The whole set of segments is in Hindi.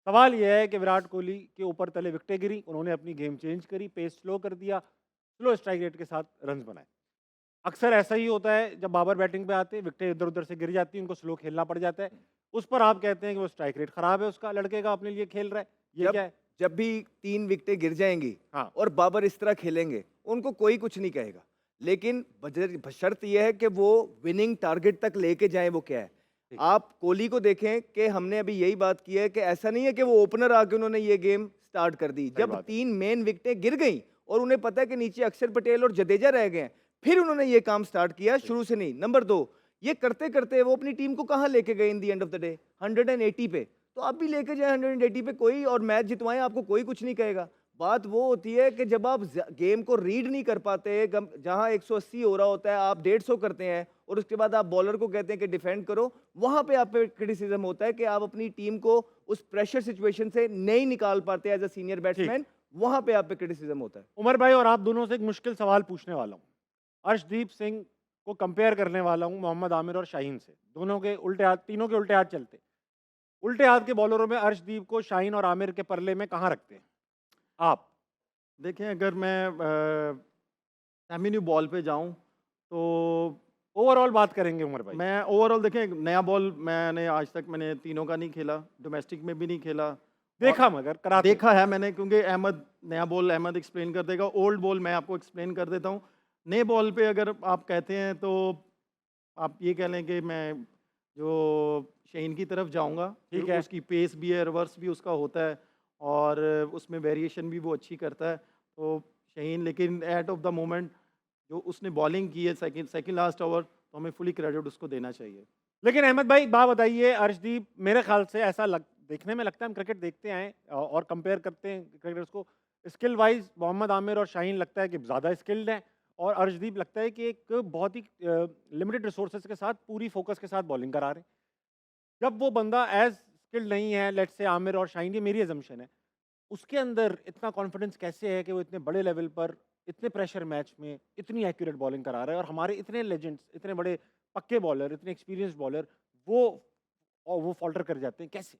सवाल ये है कि विराट कोहली के ऊपर तले विकेटें गिरी, उन्होंने अपनी गेम चेंज करी, पेस स्लो कर दिया, स्लो स्ट्राइक रेट के साथ रन्स बनाए। अक्सर ऐसा ही होता है जब बाबर बैटिंग पे आते हैं, विकेटें इधर-उधर से गिर जाती हैं, उनको स्लो खेलना पड़ जाता है। उस पर आप कहते हैं कि वो स्ट्राइक रेट खराब है उसका, लड़के का अपने लिए खेल रहा है, ये जब क्या है? जब भी 3 विकेटें गिर जाएँगी हाँ, और बाबर इस तरह खेलेंगे, उनको कोई कुछ नहीं कहेगा। लेकिन बशर्त ये है कि वो विनिंग टारगेट तक लेके जाएँ, वो क्या है? ठीक, आप कोहली को देखें कि हमने अभी यही बात की है कि ऐसा नहीं है कि वो ओपनर आके उन्होंने ये गेम स्टार्ट कर दी। सही जब बात है। 3 मेन विकेटें गिर गईं और उन्हें पता है कि नीचे अक्षर पटेल और जडेजा रह गए हैं, फिर उन्होंने ये काम स्टार्ट किया, सही, शुरू से नहीं। नंबर 2, ये करते-करते वो अपनी टीम को कहाँ लेके गए in the end of the day? 180 पे। तो आप भी लेके जाएँ 180 पे कोई और मैच जितवाएँ, आपको कोई कुछ नहीं कहेगा। बात वो होती है कि जब आप गेम को रीड नहीं कर पाते, जहां 180 हो रहा होता है आप 150 करते हैं और उसके बाद आप बॉलर को कहते हैं कि डिफेंड करो, वहां पे आप पे क्रिटिसिज्म होता है कि आप अपनी टीम को उस प्रेशर सिचुएशन से नहीं निकाल पाते एज अ सीनियर ठीक है। बैट्समैन। वहां पे आप पे क्रिटिसिज्म होता है। उमर भाई और आप दोनों से एक मुश्किल सवाल पूछने वाला हूँ। अर्शदीप सिंह को कंपेयर करने वाला हूँ मोहम्मद आमिर और शाहीन से। दोनों के उल्टे हाथ, तीनों के उल्टे हाथ चलते हैं। उल्टे हाथ के बॉलरों में अर्शदीप को शाहीन और आमिर के परले में कहाँ रखते हैं आप? देखें, अगर मैं सेमी न्यू बॉल पे जाऊं तो ओवरऑल बात करेंगे उमर भाई। मैं ओवरऑल, देखें, नया बॉल मैंने आज तक मैंने तीनों का नहीं खेला, डोमेस्टिक में भी नहीं खेला। और देखा मगर कराते देखा है मैंने, क्योंकि अहमद, नया बॉल अहमद एक्सप्लेन कर देगा, ओल्ड बॉल मैं आपको एक्सप्लेन कर देता हूँ। नए बॉल पे अगर आप कहते हैं तो आप ये कह लें कि मैं जो शहीन की तरफ जाऊंगा, फिर ठीक है। उसकी पेस भी है, रिवर्स भी उसका होता है और उसमें वेरिएशन भी वो अच्छी करता है। तो शहीन, लेकिन एट ऑफ द मोमेंट जो उसने बॉलिंग की है सेकंड सेकंड लास्ट ओवर, तो हमें फुली क्रेडिट उसको देना चाहिए। लेकिन अहमद भाई एक बात बताइए, अर्शदीप मेरे ख्याल से ऐसा देखने में लगता है, हम क्रिकेट देखते आए और कंपेयर करते हैं क्रिकेटर्स को, स्किल वाइज मोहम्मद आमिर और शाहीन लगता है कि ज़्यादा स्किल्ड हैं और अर्शदीप लगता है कि एक बहुत ही लिमिटेड रिसोर्सेज के साथ पूरी फोकस के साथ बॉलिंग करा रहे हैं। जब वो बंदा एज स्किल्ड नहीं है, लेट्स से आमिर और शाहीन, ये मेरी एजम्पशन है, उसके अंदर इतना कॉन्फिडेंस कैसे है कि वो इतने बड़े लेवल पर, इतने प्रेशर मैच में इतनी एक्यूरेट बॉलिंग करा रहा है? और हमारे इतने लेजेंड्स, इतने बड़े पक्के बॉलर, इतने एक्सपीरियंस बॉलर, वो वो फॉल्टर कर जाते हैं कैसे?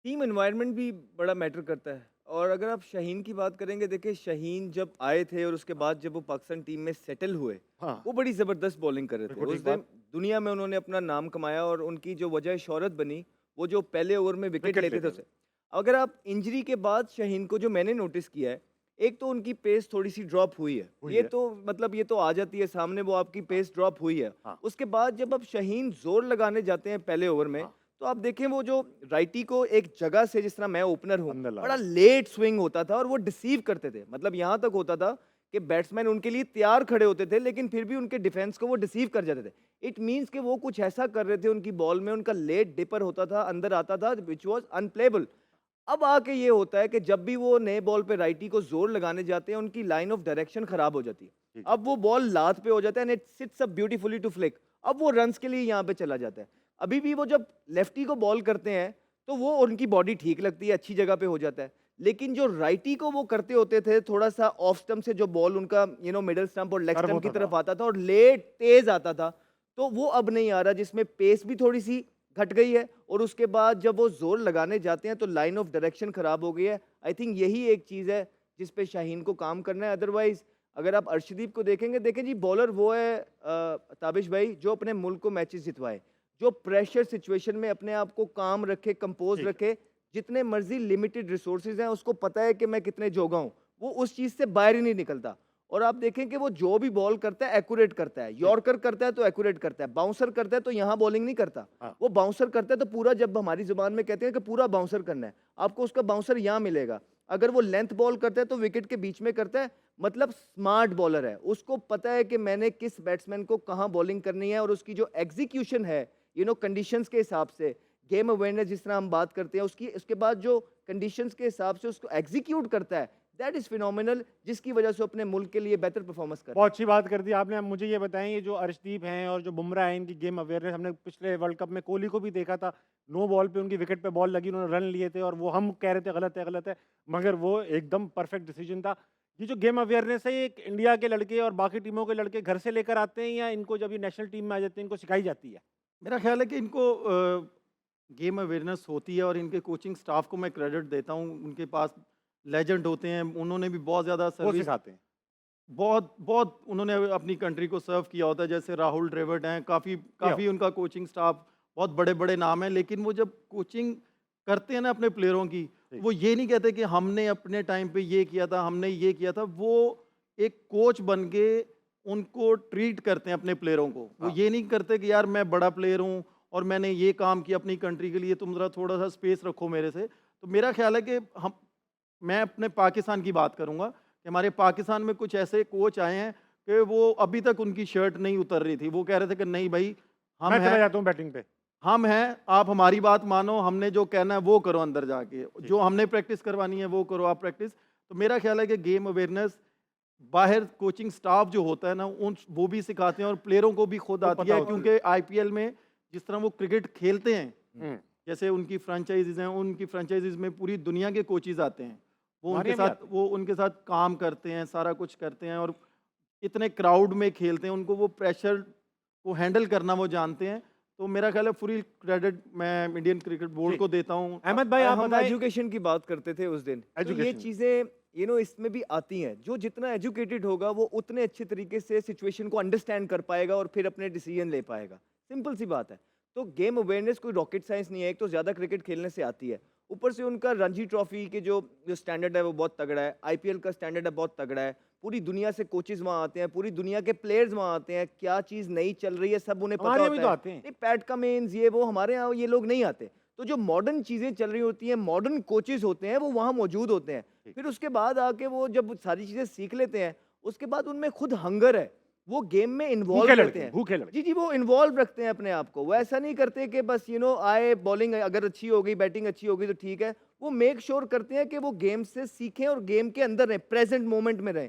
टीम एनवायरनमेंट भी बड़ा मैटर करता है। और अगर आप शाहीन की बात करेंगे, देखिए शाहीन जब आए थे और उसके हाँ, बाद जब वो पाकिस्तान टीम में सेटल हुए, हाँ, वो बड़ी ज़बरदस्त बॉलिंग कर रहे थे। बिल्कुल उस ठीक दिन बात। दुनिया में उन्होंने अपना नाम कमाया और उनकी जो वजह शोहरत बनी, वो जो पहले ओवर में विकेट विकेट लेते थे लेते थे। उसे। अगर आप इंजरी के बाद शाहीन को, जो मैंने नोटिस किया है, एक तो उनकी पेस थोड़ी सी ड्रॉप हुई है, हुई ये है। तो मतलब ये तो आ जाती है सामने, वो आपकी हाँ, पेस ड्रॉप हुई है। हाँ, उसके बाद जब अब शाहीन जोर लगाने जाते हैं पहले ओवर में, हाँ, तो आप देखें वो जो राइटी को एक जगह से, जिस तरह मैं ओपनर हूँ, अंदर ला बड़ा रहे लेट स्विंग होता था और वो डिसीव करते थे। मतलब यहाँ तक होता था कि बैट्समैन उनके लिए तैयार खड़े होते थे, लेकिन फिर भी उनके डिफेंस को वो डिसीव कर जाते थे। इट मीन्स कि वो कुछ ऐसा कर रहे थे उनकी बॉल में, उनका लेट डिपर होता था, अंदर आता था, विच वॉज अनप्लेबल। अब आके ये होता है कि जब भी वो नए बॉल पे राइटी को जोर लगाने जाते हैं, उनकी लाइन ऑफ डायरेक्शन खराब हो जाती है। ठीक है। अब वो बॉल लात पे हो जाता है and it sits up beautifully to flick. अब वो रन्स के लिए यहाँ पे चला जाता है। अभी भी वो जब लेफ्टी को बॉल करते हैं, तो वो उनकी बॉडी ठीक लगती है, अच्छी जगह पे हो जाता है। लेकिन जो राइटी को वो करते होते थे, थोड़ा सा ऑफ स्टंप से जो बॉल उनका मिडल स्टंप और लेग कर्व स्टंप की होता था। तरफ आता था और लेट तेज आता था, तो वो अब नहीं आ रहा, जिसमें पेस भी थोड़ी सी घट गई है और उसके बाद जब वो जोर लगाने जाते हैं तो लाइन ऑफ डायरेक्शन खराब हो गई है। आई थिंक यही एक चीज़ है जिस पे शाहीन को काम करना है। अदरवाइज अगर आप अर्शदीप को देखेंगे, देखें जी, बॉलर वो है ताबिश भाई, जो अपने मुल्क को मैचेस जितवाए, जो प्रेशर सिचुएशन में अपने आप को काम रखे, कंपोज ठीक है। रखे। जितने मर्जी लिमिटेड रिसोर्सेज हैं, उसको पता है कि मैं कितने जोगा हूँ, वो उस चीज़ से बाहर ही नहीं निकलता। और आप देखें कि वो जो भी बॉल करता है एक्यूरेट करता है, ठीक। यॉर्कर करता है तो एक्यूरेट करता है, बाउंसर करता है तो यहाँ बॉलिंग नहीं करता। हाँ, वो बाउंसर करता है तो पूरा, जब हमारी जुबान में कहते हैं कि पूरा बाउंसर करना है, आपको उसका बाउंसर यहाँ मिलेगा। अगर वो लेंथ बॉल करता है तो विकेट के बीच में करता है। मतलब स्मार्ट बॉलर है, उसको पता है कि मैंने किस बैट्समैन को कहाँ बॉलिंग करनी है और उसकी जो एग्जीक्यूशन है, कंडीशंस के हिसाब से, गेम अवेयरनेस जिस तरह हम बात करते हैं उसकी, उसके बाद जो कंडीशंस के हिसाब से उसको एग्जीक्यूट करता है, दैट इज फिनोमिनल, जिसकी वजह से वो अपने मुल्क के लिए बेहतर परफॉर्मेंस कर रहा बहुत अच्छी बात कर दी आपने। अब मुझे ये बताएं, ये जो अर्शदीप हैं और जो बुमराह हैं, इनकी गेम अवेयरनेस, हमने पिछले वर्ल्ड कप में कोहली को भी देखा था, नो बॉल पे उनकी विकेट पे बॉल लगी, उन्होंने रन लिए थे और वो हम कह रहे थे गलत है गलत है, मगर वो एकदम परफेक्ट डिसीजन था। ये जो गेम अवेयरनेस है, ये एक इंडिया के लड़के और बाकी टीमों के लड़के घर से लेकर आते हैं या इनको जब ये नेशनल टीम में आ जाते हैं इनको सिखाई जाती है? मेरा ख्याल है कि इनको गेम अवेयरनेस होती है और इनके कोचिंग स्टाफ को मैं क्रेडिट देता हूँ। उनके पास लेजेंड होते हैं, उन्होंने भी बहुत ज़्यादा वो सर्विस, सिखाते हैं। बहुत बहुत उन्होंने अपनी कंट्री को सर्व किया होता है। जैसे राहुल द्रविड़ हैं, काफ़ी उनका कोचिंग स्टाफ, बहुत बड़े बड़े नाम हैं, लेकिन वो जब कोचिंग करते हैं ना अपने प्लेयरों की, ठीक। वो ये नहीं कहते कि हमने अपने टाइम पे ये किया था, हमने ये किया था। वो एक कोच बन के उनको ट्रीट करते हैं अपने प्लेयरों को। वो हाँ। ये नहीं करते कि यार मैं बड़ा प्लेयर हूँ और मैंने ये काम किया अपनी कंट्री के लिए, तुम ज़रा थोड़ा सा स्पेस रखो मेरे से। तो मेरा ख्याल है कि मैं अपने पाकिस्तान की बात करूँगा कि हमारे पाकिस्तान में कुछ ऐसे कोच आए हैं कि वो अभी तक उनकी शर्ट नहीं उतर रही थी। वो कह रहे थे कि नहीं भाई, हम मैं चला हैं, जाता हूँ बैटिंग पे। हम हैं, आप हमारी बात मानो, हमने जो कहना है वो करो अंदर जाके, जो हमने प्रैक्टिस करवानी है वो करो आप प्रैक्टिस। तो मेरा ख्याल है कि गेम अवेयरनेस बाहर कोचिंग स्टाफ जो होता है ना, उन वो भी सिखाते हैं और प्लेयरों को भी खुद वो आती पता है, होती है। क्योंकि आईपीएल में जिस तरह वो क्रिकेट खेलते हैं, हुँ। जैसे उनकी फ्रेंचाइजीज हैं, उनकी फ्रेंचाइजीज में पूरी दुनिया के कोचेज आते हैं। हमारे यहाँ भी आते वो उनके साथ काम करते हैं, सारा कुछ करते हैं और इतने क्राउड में खेलते हैं, उनको वो प्रेशर को हैंडल करना वो जानते हैं। तो मेरा ख्याल है फुल क्रेडिट मैं इंडियन क्रिकेट बोर्ड ठीक। को देता हूँ। अहमद भाई आप हम बताएं। एजुकेशन की बात करते थे उस दिन, तो ये एजुकेशन। चीजें इसमें भी आती हैं। जो जितना एजुकेटेड होगा वो उतने अच्छे तरीके से सिचुएशन को अंडरस्टैंड कर पाएगा और फिर अपने डिसीजन ले पाएगा। सिंपल सी बात है। तो गेम अवेयरनेस कोई रॉकेट साइंस नहीं है। एक तो ज्यादा क्रिकेट खेलने से आती है, ऊपर से उनका रणजी ट्रॉफी के जो जो स्टैंडर्ड है वो बहुत तगड़ा है, आईपीएल का स्टैंडर्ड है बहुत तगड़ा है। पूरी दुनिया से कोचेज वहाँ आते हैं, पूरी दुनिया के प्लेयर्स वहाँ आते हैं, क्या चीज़ नई चल रही है सब उन्हें पता हमारे यहाँ भी होता तो है। आते हैं। नहीं, पैट कमिंस ये वो हमारे यहाँ ये लोग नहीं आते। तो जो मॉडर्न चीज़ें चल रही होती हैं, मॉडर्न कोचेज होते हैं, वो वहाँ मौजूद होते हैं। ठीक। फिर उसके बाद आके वो जब सारी चीज़ें सीख लेते हैं, उसके बाद उनमें खुद हंगर है, वो गेम में इन्वॉल्व भूखे रहते लड़के हैं, हैं। भूखे लड़के। जी, जी, वो इन्वॉल्व रखते हैं अपने आप को। वो ऐसा नहीं करते कि बस आए बॉलिंग अगर अच्छी हो गई, बैटिंग अच्छी हो गई तो ठीक है। वो मेक श्योर करते हैं कि वो गेम से सीखें और गेम के अंदर रहें, प्रेज़ेंट मोमेंट में रहें।